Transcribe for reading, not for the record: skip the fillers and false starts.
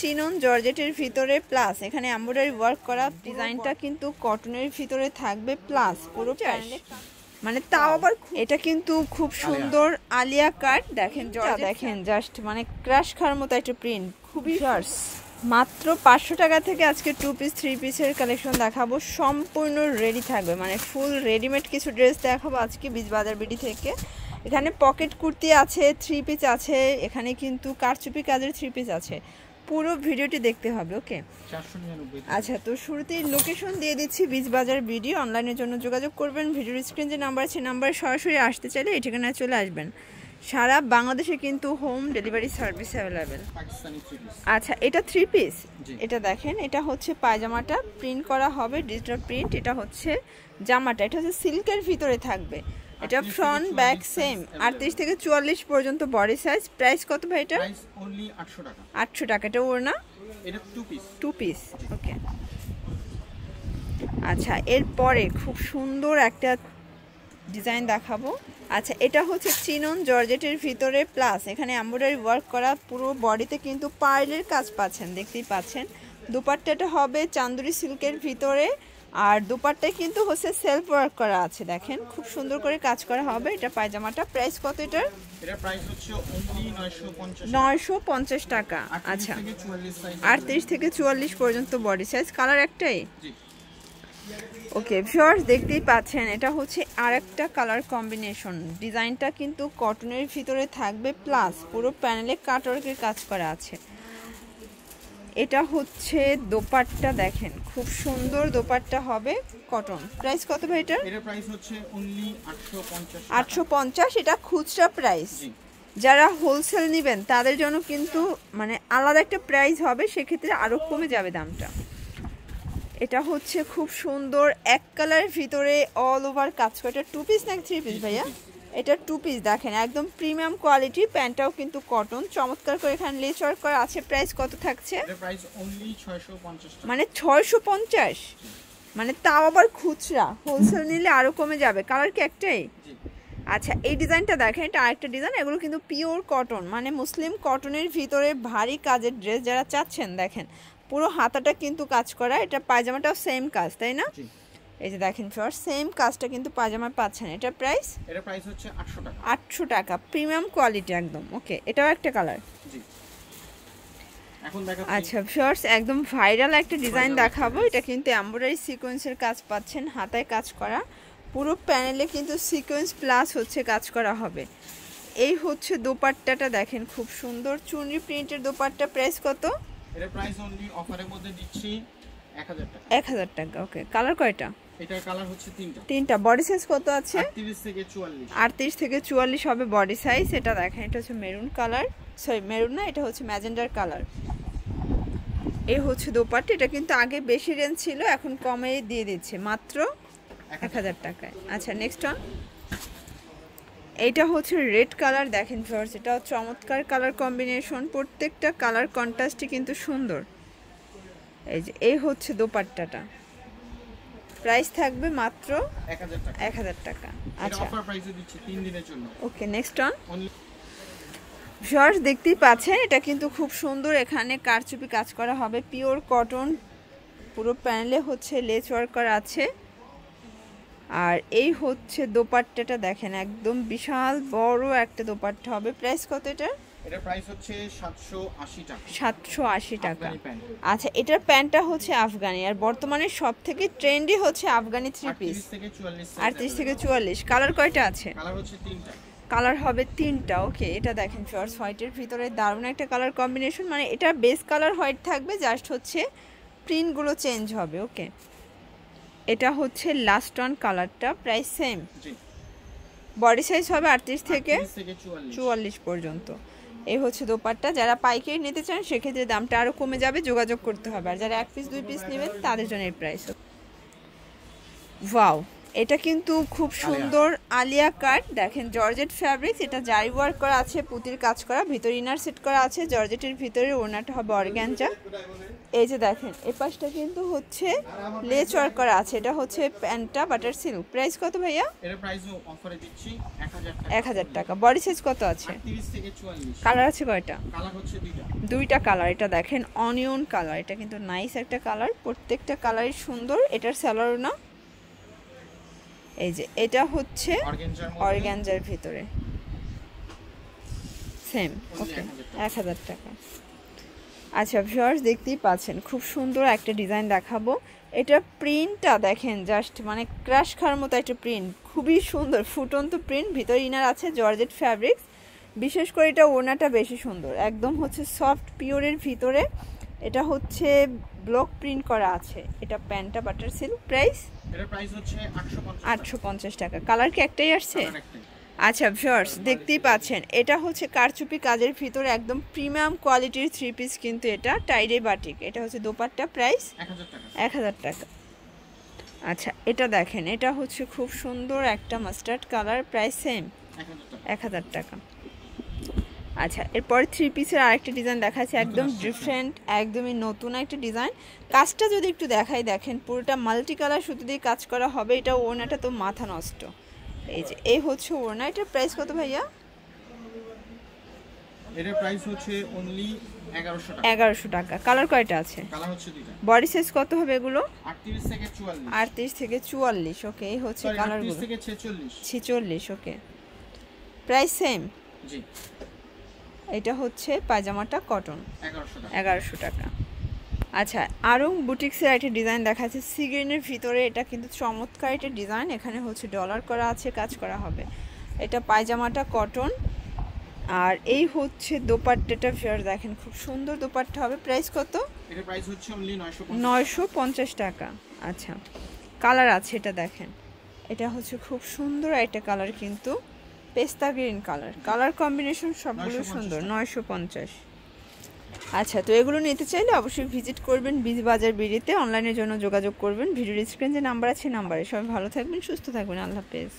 Chinon জর্জেটের ভিতরে plus এখানে এমব্রয়ডারি ওয়ার্ক করা, ডিজাইনটা কিন্তু কটনের ভিতরে থাকবে প্লাস পুরো মানে তাও আবার এটা কিন্তু খুব সুন্দর আলিয়া কাট। দেখেন দেখেন জাস্ট মানে ক্রাশ খাওয়ার মতো একটা প্রিন্ট, খুবই মাত্র 500 টাকা থেকে আজকে 2 পিস 3 পিসের কালেকশন দেখাবো, সম্পূর্ণ রেডি থাকবে মানে ফুল রেডিমেড কিছু ড্রেস দেখাবো আজকে বীজ বাজার বিডি থেকে। এখানে পকেট কুর্তি আছে, 3 পিস আছে, এখানে কিন্তু কারচুপি কাজের 3 পিস আছে। পুরো ভিডিওটি দেখতে হবে, ওকে। আচ্ছা, তো শুরুতেই লোকেশন দিয়ে দিচ্ছি বীজ বাজার বিডি। অনলাইনের জন্য যোগাযোগ করবেন, ভিডিওর স্ক্রিন যে নাম্বার আছে নাম্বারে সরাসরি আসতে চাইলে এই ঠিকানায় চলে আসবেন। সারা বাংলাদেশে কিন্তু হোম ডেলিভারি সার্ভিস অ্যাভেলেবেল। আচ্ছা, এটা 3 পিস, এটা দেখেন, এটা হচ্ছে পায়জামাটা প্রিন্ট করা হবে ডিজিটাল প্রিন্ট, এটা হচ্ছে জামাটা, এটা হচ্ছে সিল্কের ভিতরে থাকবে, এটা ফ্রন্ট ব্যাক সেম 38 থেকে 44 পর্যন্ত বডি সাইজ। প্রাইস কত ভাই এটা? প্রাইস অনলি 800 টাকা। 800 টাকা। এটা ওড়না, এটা 2 পিস, ওকে। আচ্ছা, এরপরে খুব সুন্দর একটা ডিজাইন দেখাবো। আচ্ছা, এটা হচ্ছে চিনন জর্জেটের ভিতরে প্লাস এখানে এমব্রয়ডারি ওয়ার্ক করা, পুরো বডিতে কিন্তু পার্লের কাজ পাচ্ছেন, দেখতেই পাচ্ছেন। দুপাট্টাটা হবে চান্দুরি সিল্কের ভিতরে, আর দুপাট্টায় কিন্তু হচ্ছে সেলফ ওয়ার্ক করা আছে, দেখেন খুব সুন্দর করে কাজ করা হবে। এটা পায়জামাটা, প্রাইস কত এটার? এটা প্রাইস হচ্ছে অনলি 950 টাকা। আচ্ছা, 38 থেকে 44 পর্যন্ত বডি সাইজ, কালার একটাই, ওকে। ভিউয়ার্স দেখতেই পাচ্ছেন, এটা হচ্ছে আরেকটা কালার কম্বিনেশন, ডিজাইনটা কিন্তু কটনের ভিতরে থাকবে প্লাস পুরো প্যানেলে কাটওয়ার্কের কাজ করা আছে। এটা হচ্ছে দোপাট্টা, দেখেন খুব সুন্দর দোপাট্টা হবে কটন। প্রাইস কত ভাই এটার? এর প্রাইস হচ্ছে অনলি 850। 850, এটা খুচরা প্রাইস। যারা হোলসেল নেবেন তাদের জন্য কিন্তু মানে আলাদা একটা প্রাইস হবে, সেক্ষেত্রে আরো কমে যাবে দামটা। এটা হচ্ছে খুব সুন্দর এক কালারের ভিতরে অল ওভার কাজ করা, এটা 2 পিস নাকি 3 পিস ভাইয়া? এটা 2 পিস, দেখেন একদম প্রিমিয়াম কোয়ালিটি, প্যান্টটাও কিন্তু কটন, চমৎকার করে এখানে লেস ওয়ার্ক করা আছে। প্রাইস কত থাকছে? এর প্রাইস অনলি 650 টাকা। মানে 650, মানে তাও আবার খুচরা, হোলসেল নিলে আরো কমে যাবে। কালার কি একটাই? আচ্ছা, এই ডিজাইনটা দেখেন, এটা আরেকটা ডিজাইন, এগুলো কিন্তু পিওর কটন মানে মুসলিম কটনের ভিতরে ভারী কাজের ড্রেস যারা চাচ্ছেন, দেখেন পুরো হাতাটা কিন্তু কাজ করা। এটা পায়জামাটাও সেম কাজ, তাই না? এই যে দেখেন ফ্রেন্ডস, সেম কাজটা কিন্তু পায়জামায় পাচ্ছেন। এটা প্রাইস? এর প্রাইস হচ্ছে 800 টাকা। 800 টাকা, প্রিমিয়াম কোয়ালিটি একদম, ওকে। এটাও একটা কালার, জি। এখন দেখাচ্ছি। আচ্ছা ফ্রেন্ডস, একদম ভাইরাল একটা ডিজাইন দেখাবো। এটা কিন্তু এমব্রয়ডারি সিকোয়েন্সের কাজ পাচ্ছেন, হাতায় কাজ করা, পুরো প্যানেলে কিন্তু সিকোয়েন্স প্লাস হচ্ছে কাজ করা হবে। এই হচ্ছে দোপাট্টাটা, দেখেন খুব সুন্দর চুনরি প্রিন্টের দোপাট্টা। প্রাইস কত? এর প্রাইস অনলি অফারের মধ্যে দিচ্ছি 1000 টাকা। 1000 টাকা, ওকে। কালার কয়টা? এটার কালার হচ্ছে 3টা। 3টা। বডি সাইজ কত আছে? 38 থেকে 44। 38 থেকে 44 হবে বডি সাইজ। এটা দেখেন, এটা হচ্ছে মেরুন কালার, সরি মেরুন না, এটা হচ্ছে ম্যাজেন্ডার কালার। এই হচ্ছে দোপাট্টা, এটা কিন্তু আগে বেশি রেঞ্জ ছিল, এখন কমে দিয়ে দিচ্ছে মাত্র 1000 টাকায়। আচ্ছা, নেক্সট ওয়ান, এইটা হচ্ছে রেড কালার, দেখেন ফ্রেন্ডস এটাও চমৎকার কালার কম্বিনেশন, প্রত্যেকটা কালার কন্ট্রাস্টই কিন্তু সুন্দর। এই যে এই হচ্ছে দোপাট্টাটা, প্রাইস থাকবে মাত্র 1000 টাকা। আচ্ছা, অফার প্রাইসে দিচ্ছি 3 দিনের জন্য, ওকে। নেক্সট ওয়ান, ভিউয়ার্স দেখতেই পাচ্ছেন, এটা কিন্তু খুব সুন্দর, এখানে কারচুপি কাজ করা হবে, পিওর কটন, পুরো প্যানেলে হচ্ছে লেস ওয়ার্ক করা আছে। আর এই হচ্ছে দোপাট্টাটা, দেখেন একদম বিশাল বড় একটা দোপাট্টা হবে। প্রাইস কত এটা? এটার প্রাইস হচ্ছে 780 টাকা। 780 টাকা। আচ্ছা, এটার প্যান্টটা হচ্ছে আফগানি, আর বর্তমানে সবথেকে ট্রেন্ডি হচ্ছে আফগানি 3 পিস। 38 থেকে 44। কালার কয়টা আছে? কালার হচ্ছে 3টা। কালার হবে 3টা, ওকে। এটা দেখেন ফ্রেন্ডস, হোয়াইটের ভিতরে দারুণ একটা কালার কম্বিনেশন, মানে এটা বেস কালার হোয়াইট থাকবে, জাস্ট হচ্ছে প্রিন্টগুলো চেঞ্জ হবে, ওকে। এটা হচ্ছে লাস্ট ওয়ান কালারটা, প্রাইস সেম। বডি সাইজ হবে 38 থেকে 44 পর্যন্ত। এই হচ্ছে দোপাট্টা, যারা পাইকারি নিতে চান সেক্ষেত্রে দামটা আরও কমে যাবে, যোগাযোগ করতে হবে। আর যারা 1 পিস 2 পিস নেবেন তাদের জন্য এই প্রাইস। ওয়াও, এটা কিন্তু খুব সুন্দর আলিয়া কাট, দেখেন জর্জেট ফ্যাব্রিক্স, এটা জারি ওয়ার্ক করা আছে, পুতির কাজ করা, ভিতরে ইনার সেট করা আছে, জর্জেটের ভিতরে ওড়নাটা হবে অর্গানজা। এই যে দেখেন এই পাশটা কিন্তু হচ্ছে লেস ওয়ার্ক করা আছে, এটা হচ্ছে প্যান্টটা বাটার সিল্ক। প্রাইস কত ভাইয়া? এর প্রাইস অফারে দিচ্ছি 1000 টাকা। বডি সাইজ কত আছে? 30 থেকে 44। কালার আছে কয়টা? কালার হচ্ছে দুইটা কালার। এটা দেখেন অনিয়ন কালার, এটা কিন্তু নাইস একটা কালার, প্রত্যেকটা কালারই সুন্দর। এটার স্যালোর না, এই যে এটা হচ্ছে অর্গানজার ভিতরে সেম। ওকে 1000 টাকা। আচ্ছা ভিউয়ার্স দেখতেই পাচ্ছেন খুব সুন্দর একটা ডিজাইন দেখাবো। এটা প্রিন্টটা দেখেন জাস্ট মানে ক্রাশ খাওয়ার মতো একটা প্রিন্ট, খুবই সুন্দর ফুটন্ত প্রিন্ট, ভিতরে ইনার আছে জর্জেট ফ্যাব্রিক্স। বিশেষ করে এটা ওড়নাটা বেশি সুন্দর, একদম হচ্ছে সফট পিওরের ভিতরে, এটা হচ্ছে ব্লক প্রিন্ট করা আছে। এটা প্যান্টটা বাটার সিল্ক। প্রাইস? এর প্রাইস হচ্ছে 850 টাকা। কালার কি একটাই আসছে? আচ্ছা ভিউয়ার্স দেখতেই পাচ্ছেন এটা হচ্ছে কারচুপি কাজের ভিতরে একদম প্রিমিয়াম কোয়ালিটির 3 পিস, কিন্তু এটা টাইডে বাটিক। এটা হচ্ছে দোপাট্টা। প্রাইস 1000 টাকা। আচ্ছা এটা দেখেন এটা হচ্ছে খুব সুন্দর একটা মাস্টার্ড কালার। প্রাইস সেম 1000 টাকা। আচ্ছা এরপরে 3 পিসের আরেকটা ডিজাইন দেখাচ্ছে, একদম ডিফারেন্ট, একদমই নতুন একটা ডিজাইন। কাজটা যদি একটু দেখাই, দেখেন পুরোটা মাল্টি কালার সুতো দিয়ে কাজ করা হবে। এটা ওড়নাটা তো মাথা নষ্ট। এই যে এই হচ্ছে ওড়না। এটার প্রাইস কত ভাইয়া? এর প্রাইস হচ্ছে অনলি 1100 টাকা। 1100 টাকা। কালার কয়টা আছে? কালার হচ্ছে দুইটা। বডি সাইজ কত হবে এগুলো? 38 থেকে 44। 38 থেকে 44। ওকে এই হচ্ছে কালারগুলো। 38 থেকে 46। 46। Okay price same. জি। এটা হচ্ছে পায়জামাটা কটন। 1100 টাকা। আচ্ছা আরং বুটিক্সের একটা ডিজাইন দেখাচ্ছে সি গ্রিনের ভিতরে, এটা কিন্তু চমৎকার একটা ডিজাইন, এখানে হচ্ছে ডলার করা আছে, কাজ করা হবে। এটা পায়জামাটা কটন, আর এই হচ্ছে দোপাট্টাটা। ফেয়ার দেখেন খুব সুন্দর দোপাট্টা হবে। প্রাইস কত? এর প্রাইস হচ্ছে অনলি 950 টাকা। আচ্ছা কালার আছে, এটা দেখেন এটা হচ্ছে খুব সুন্দর একটা কালার, কিন্তু পেস্তা গ্রিন কালার, কালার কম্বিনেশন সবগুলো সুন্দর। 950। আচ্ছা তো এগুলো নিতে চাইলে অবশ্যই ভিজিট করবেন বিজি বাজার বিডিতে, অনলাইনের জন্য যোগাযোগ করবেন। ভিডিওর স্ক্রিনে যে নাম্বার আছে নাম্বারে। সবাই ভালো থাকবেন, সুস্থ থাকবেন, আল্লাহ হাফেজ।